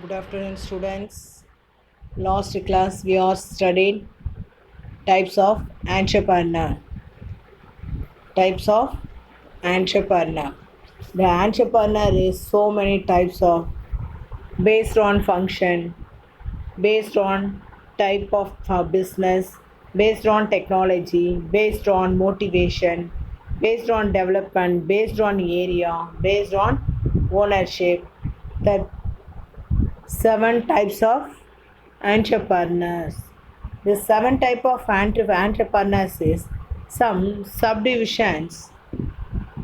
Good afternoon, students. Last class we are studied types of entrepreneur. Types of entrepreneur. The entrepreneur is so many types of based on function, based on type of business, based on technology, based on motivation, based on development, based on area, based on ownership. The seven types of entrepreneurs. The seven type of entrepreneurs is some subdivisions,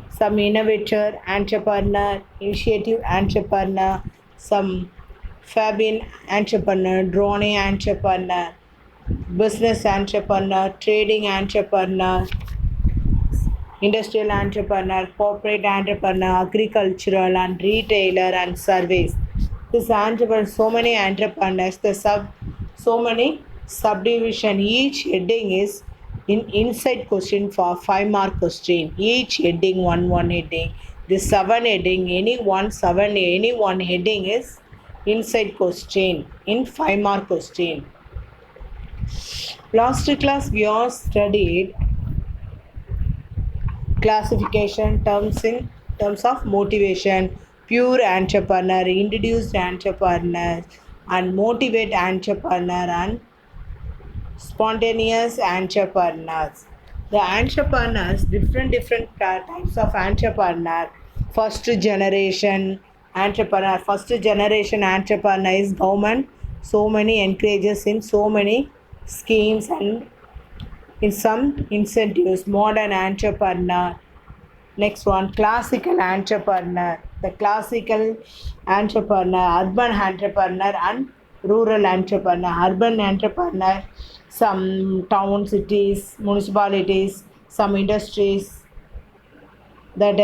some innovator entrepreneur, initiative entrepreneur, some Fabian entrepreneur, drone entrepreneur, business entrepreneur, trading entrepreneur, industrial entrepreneur, corporate entrepreneur, agricultural and retailer and service. This entrepreneur, so many entrepreneurs, so many subdivision. Each heading is in inside question for 5 mark question. Each heading one heading. This seven heading, any one heading is inside question in 5 mark question. Last class we all studied classification terms in terms of motivation, pure entrepreneur, introduced entrepreneur, and motivate entrepreneur and spontaneous entrepreneurs. The entrepreneurs, different types of entrepreneur. First generation entrepreneur. First generation entrepreneur is government. So many encourages in so many schemes and in some incentives. Modern entrepreneur. Next one, classical entrepreneur. The classical entrepreneur, urban entrepreneur, and rural entrepreneur. Urban entrepreneur, some towns, cities, municipalities, some industries that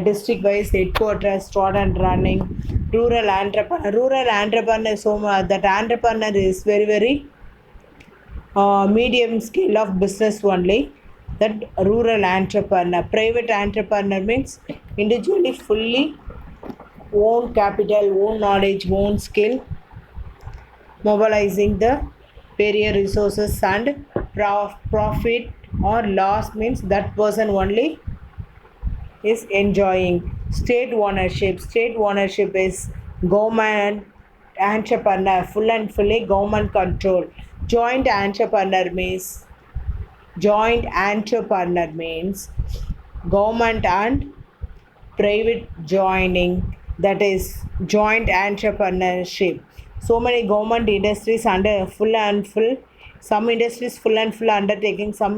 district wise headquarters start and running. Rural entrepreneur, so much that entrepreneur is very medium scale of business only. That rural entrepreneur. Private entrepreneur means individually fully own capital, own knowledge, own skill, mobilizing the various resources and profit or loss means that person only is enjoying. State ownership. State ownership is government entrepreneur, full and fully government control. Joint entrepreneur means government and private joining, that is joint entrepreneurship. So many government industries under full and full, some industries full and full undertaking, some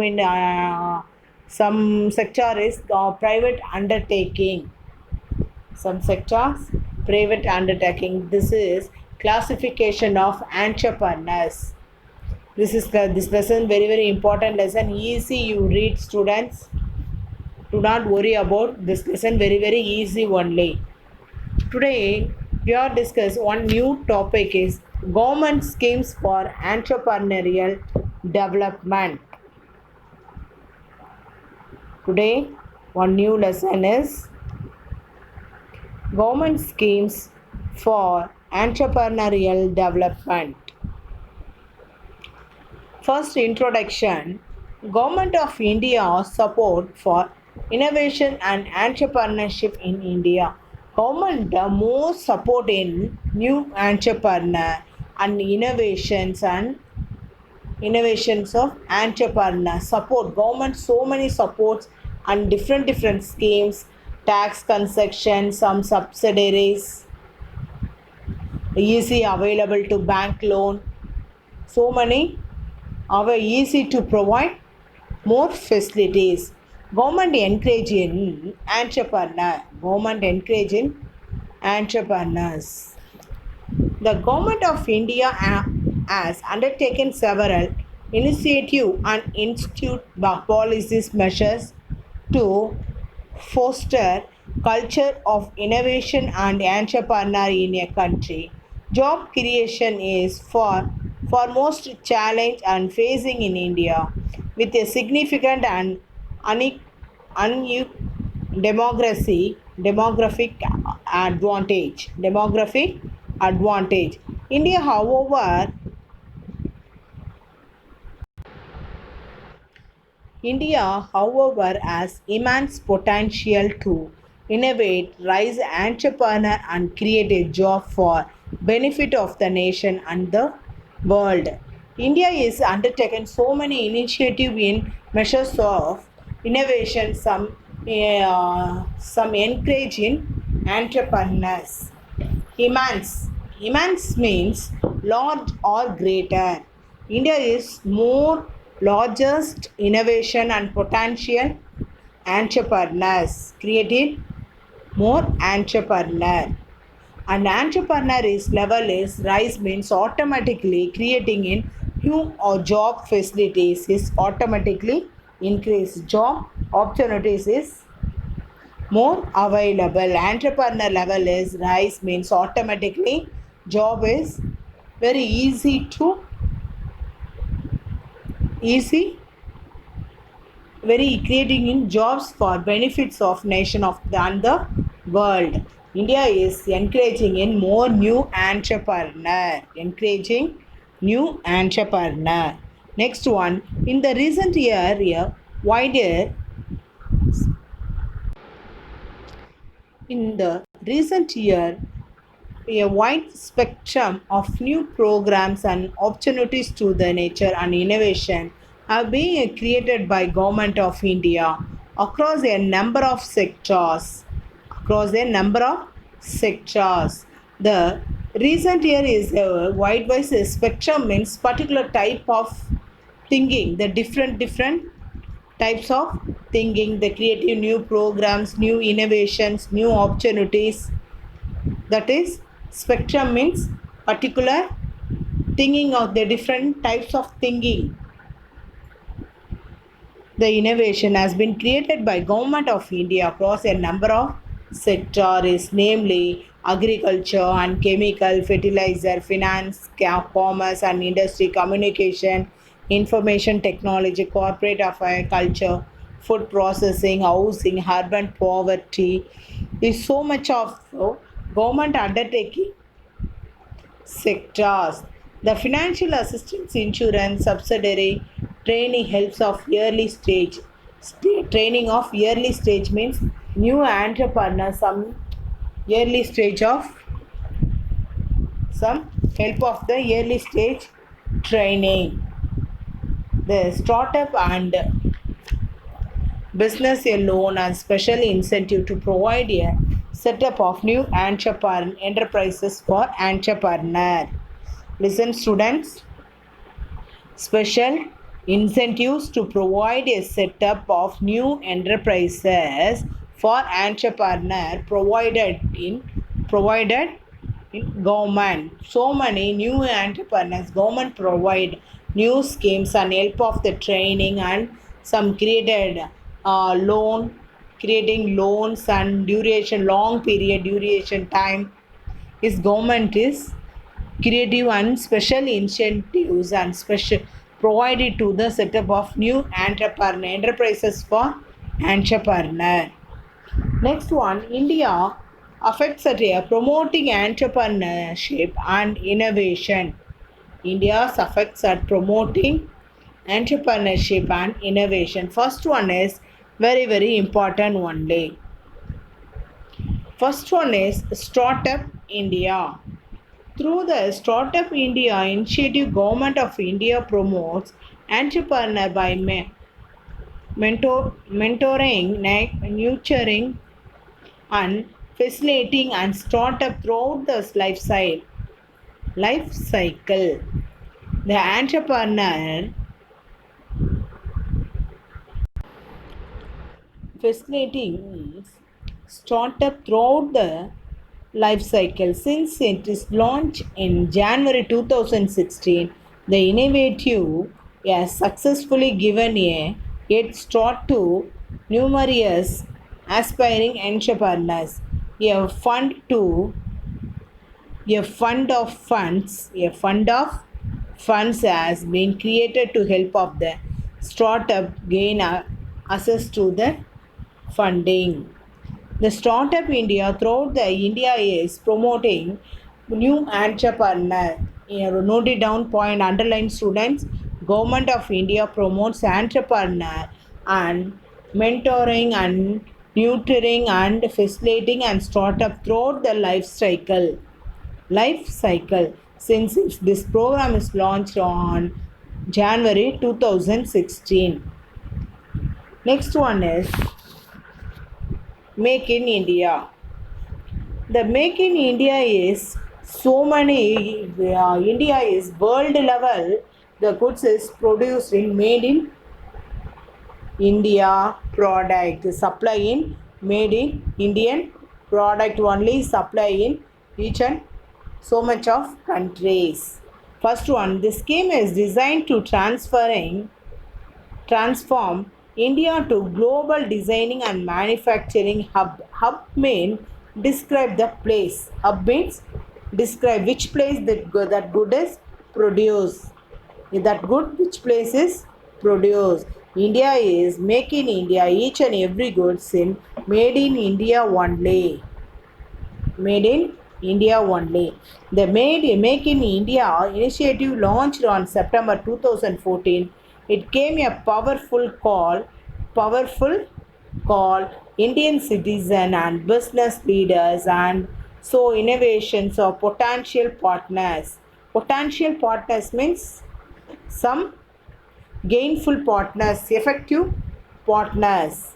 sector is private undertaking, some sectors private undertaking. This is classification of entrepreneurs. This lesson very important lesson, easy you read students. Do not worry about this lesson, very easy only. Today we are discuss one new topic is government schemes for entrepreneurial development. Today one new lesson is government schemes for entrepreneurial development. First introduction. Government of India support for innovation and entrepreneurship in India. Government more support in new entrepreneur and innovations of entrepreneur. Support government so many supports and different schemes, tax concession, some subsidiaries, easy available to bank loan. So many are easy to provide more facilities. Government encourage in entrepreneur. Government encourage in entrepreneurs. The government of India has undertaken several initiative and institute policies measures to foster culture of innovation and entrepreneur in a country. Job creation is for foremost challenge and facing in India with a significant and un- demographic advantage. Demographic advantage. India, however, has immense potential to innovate, rise entrepreneur and create a job for benefit of the nation and the world. India is undertaken so many initiatives in measures of innovation, some encourage in entrepreneurs. Immense. Immense means large or greater. India is more largest innovation and potential entrepreneurs. Creating more entrepreneur. And entrepreneur is level is rise means automatically creating in new or job facilities is automatically increase job opportunities is more available. Entrepreneur level is rise means automatically job is very easy very creating in jobs for benefits of nation of the and the world. India is encouraging in more new entrepreneur. Next one, in the recent year wider in the recent year a wide spectrum of new programs and opportunities to the nature and innovation are being created by government of India across a number of sectors. The recent year is a wide wide spectrum means particular type of thinking, the different types of thinking, the creative new programs, new innovations, new opportunities, that is spectrum means particular thinking of the different types of thinking. The innovation has been created by government of India across a number of sectors, namely agriculture and chemical, fertilizer, finance, commerce and industry, communication, information technology, corporate affairs, culture, food processing, housing, urban poverty. Is so much of government undertaking sectors. The financial assistance, insurance, subsidiary, training helps of early stage. Training of early stage means new entrepreneur, early stage of some help of the early stage training. The startup and business a loan and special incentive to provide a setup of new enterprises for entrepreneur. Listen students, special incentives to provide a setup of new enterprises for entrepreneur provided in government. So many new entrepreneurs government provide new schemes and help of the training and some created loan creating loans and duration long period duration time is government is creative and special incentives and special provided to the setup of new enterprises for entrepreneur. Next one, India affects at a promoting entrepreneurship and innovation. India's affects at promoting entrepreneurship and innovation. First one is very important one day. First one is Startup India. Through the Startup India initiative, Government of India promotes entrepreneur by mentoring, nurturing, and facilitating and startup throughout the life cycle. The entrepreneur facilitating startup throughout the life cycle. Since it is launched in January 2016, the innovative has successfully given a head start to numerous aspiring entrepreneurs. A fund to a fund of funds has been created to help of the startup gain access to the funding. The Startup India throughout the India is promoting New entrepreneur. Note it down point, underline students. Government of India promotes entrepreneur and mentoring and nurturing and facilitating and startup throughout the life cycle since this program is launched on January 2016. Next one is Make in India. The Make in India is so many, India is world level. The goods is produced in made in India product, supply in made in Indian product only, supply in each and so much of countries. First one, this scheme is designed to transform India to global designing and manufacturing hub. Hub means describe the place. Hub means describe which place that good is produced. That good which place is produced. India is make in India each and every goods in made in India only. Made in India only. The Make in India initiative launched on September 2014. It came a powerful call Indian citizen and business leaders and so innovations of potential partners. Potential partners means some gainful partners, effective partners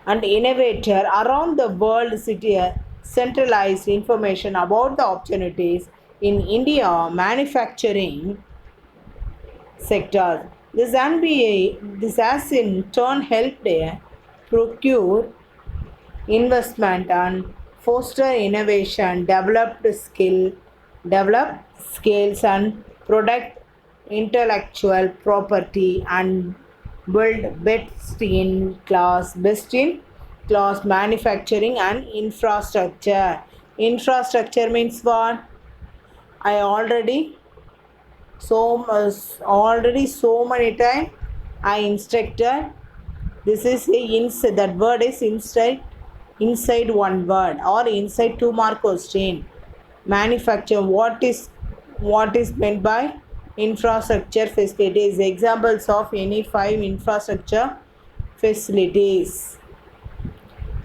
and innovator around the world city centralized information about the opportunities in India manufacturing sector. This has in turn helped procure investment and foster innovation, develop skills and product intellectual property and build best in class manufacturing and infrastructure. Infrastructure means what? I already so many times I instructed. This is that word is inside one word or inside 2 mark question. Manufacture, what is meant by infrastructure facilities? Examples of any 5 infrastructure facilities.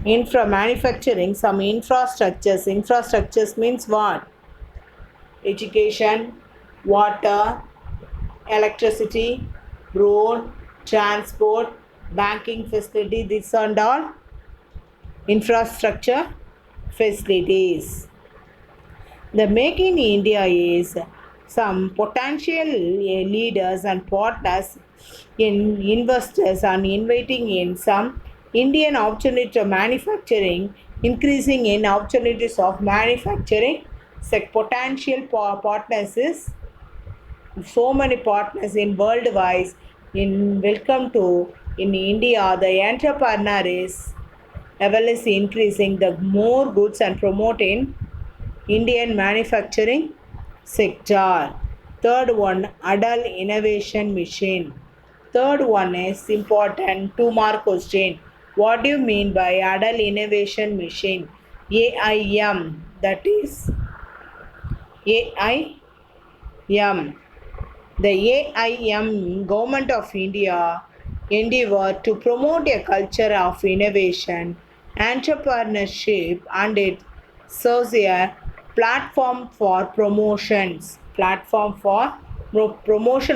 Manufacturing some infrastructures means what? Education, water, electricity, road, transport, banking facility, this and all infrastructure facilities. The Make in India is some potential leaders and partners in investors and inviting in some Indian opportunity to manufacturing, increasing in opportunities of manufacturing. Potential partners is so many partners in worldwide in welcome to in India. The entrepreneur is level is increasing, the more goods and promoting Indian manufacturing sector. Third one, Adal Innovation Mission. Third one is important 2 mark question. What do you mean by Adal Innovation Mission? AIM, that is AIM. The AIM Government of India endeavor to promote a culture of innovation, entrepreneurship, and it serves a platform for promotion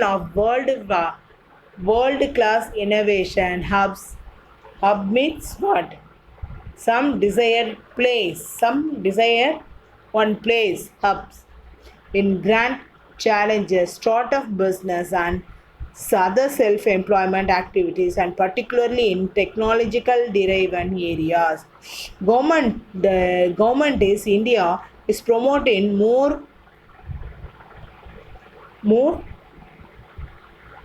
of world class innovation hubs. Hub means what? Some desire one place, hubs in grand challenges, startup business, and other self employment activities, and particularly in technological derived areas. The government is India is promoting more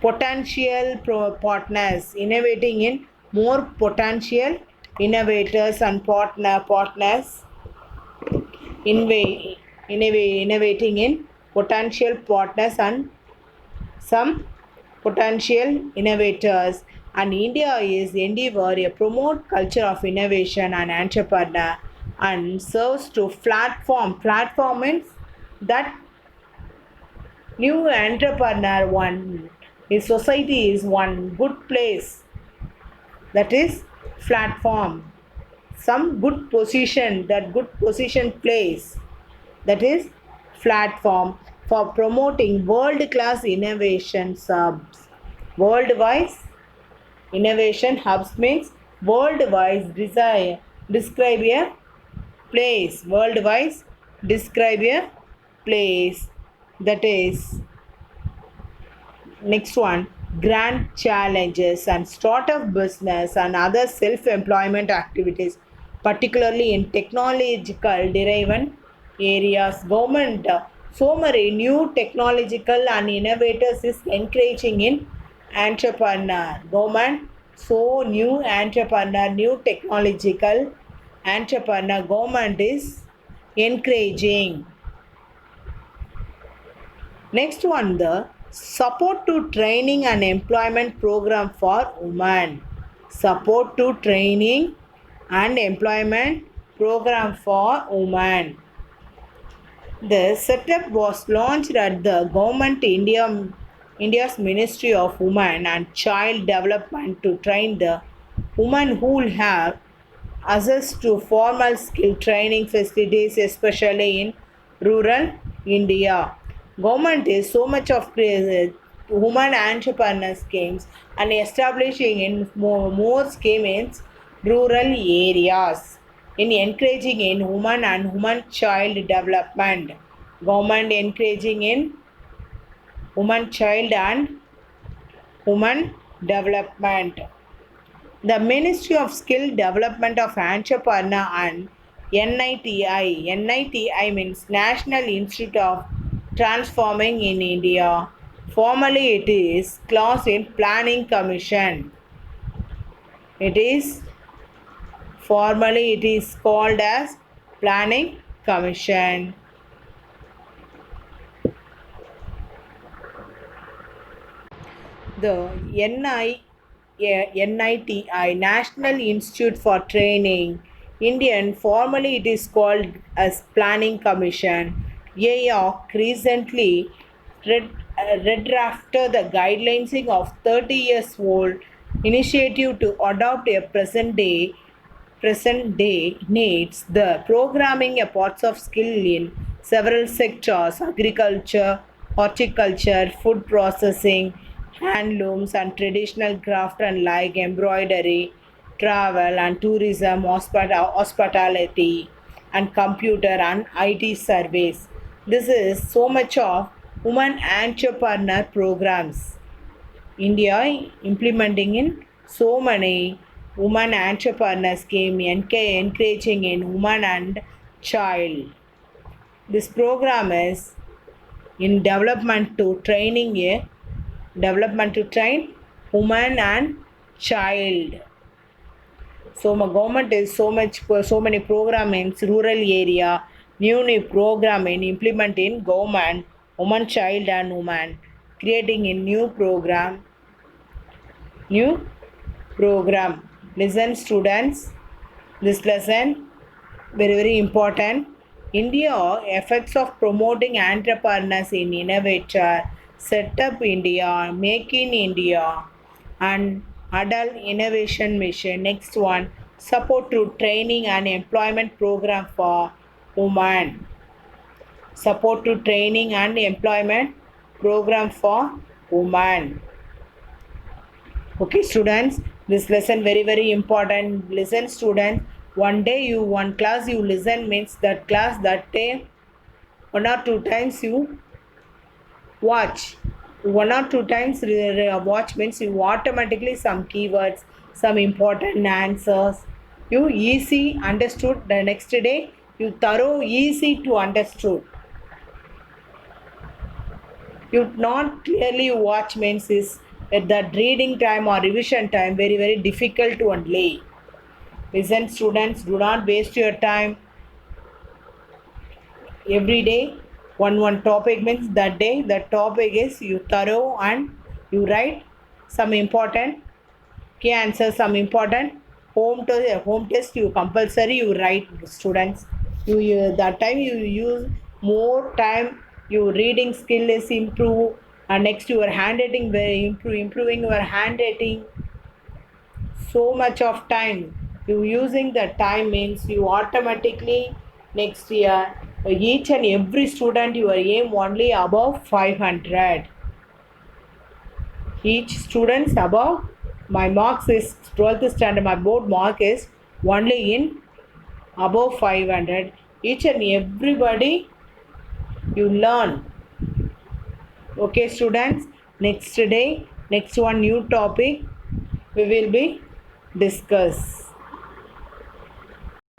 potential partners, innovating in more potential innovators and partners innovating in potential partners and some potential innovators. And India is endeavor a promote culture of innovation and entrepreneur and serves to platform. Platform means that new entrepreneur one. His society is one good place. That is platform. Some good position, that good position place. That is platform for promoting world-class innovation hubs. Worldwide innovation hubs means worldwide describe a place. Worldwide describe a place. That is next one, grand challenges and startup business and other self-employment activities, particularly in technological driven areas. Government so many new technological and innovators is encouraging in entrepreneur. Government so new entrepreneur, new technological entrepreneur. Government is encouraging. Next one, the support to training and employment program for women. Support to training and employment program for women. The setup was launched at the Government India's Ministry of Women and Child Development to train the women who will have access to formal skill training facilities, especially in rural India. Government is so much of women entrepreneur schemes and establishing in more schemes in rural areas in encouraging in women and women child development. Government encouraging in women child and women development. The Ministry of Skill Development of Entrepreneur and NITI means National Institute of Transforming in India. Formally, it is class in Planning Commission. It is formally it is called as Planning Commission. The NITI, National Institute for Training, Indian, formally it is called as Planning Commission. AOC recently redrafted the guidelines of 30 years old initiative to adopt a present day needs the programming a parts of skill in several sectors: agriculture, horticulture, food processing, handlooms and traditional craft and like embroidery, travel and tourism, hospitality and computer and IT service. This is so much of women entrepreneur programs. India implementing in so many women entrepreneur scheme encouraging in woman and child. This program is in development to train woman and child. So my government is so many program in rural area, new program in implement in government, woman, child and woman, creating a new program. Listen students, this lesson very important. India effects of promoting entrepreneurs in innovator, set up India, make in India and adult innovation mission. Next one, support to training and employment program for women. Support to training and employment program for women. Okay students, this lesson very important. Listen students, one class you listen means that class that day 1 or 2 times you watch. 1 or 2 times watch means you automatically some keywords, some important answers you easy understood. The next day you thorough easy to understood. You not clearly watch means is at that reading time or revision time very difficult to only. Listen students, do not waste your time. Every day one topic means that day the topic is you thorough and you write some important key answers, some important home test you compulsory you write, students. You that time you use more time, your reading skill is improve, and next your handwriting very improving your handwriting. So much of time you using the time means you automatically next year each and every student you aim only above 500. Each students above, my marks is 12th standard, my board mark is only in above 500. Each and everybody you learn. Okay students, next day next one new topic we will be discuss.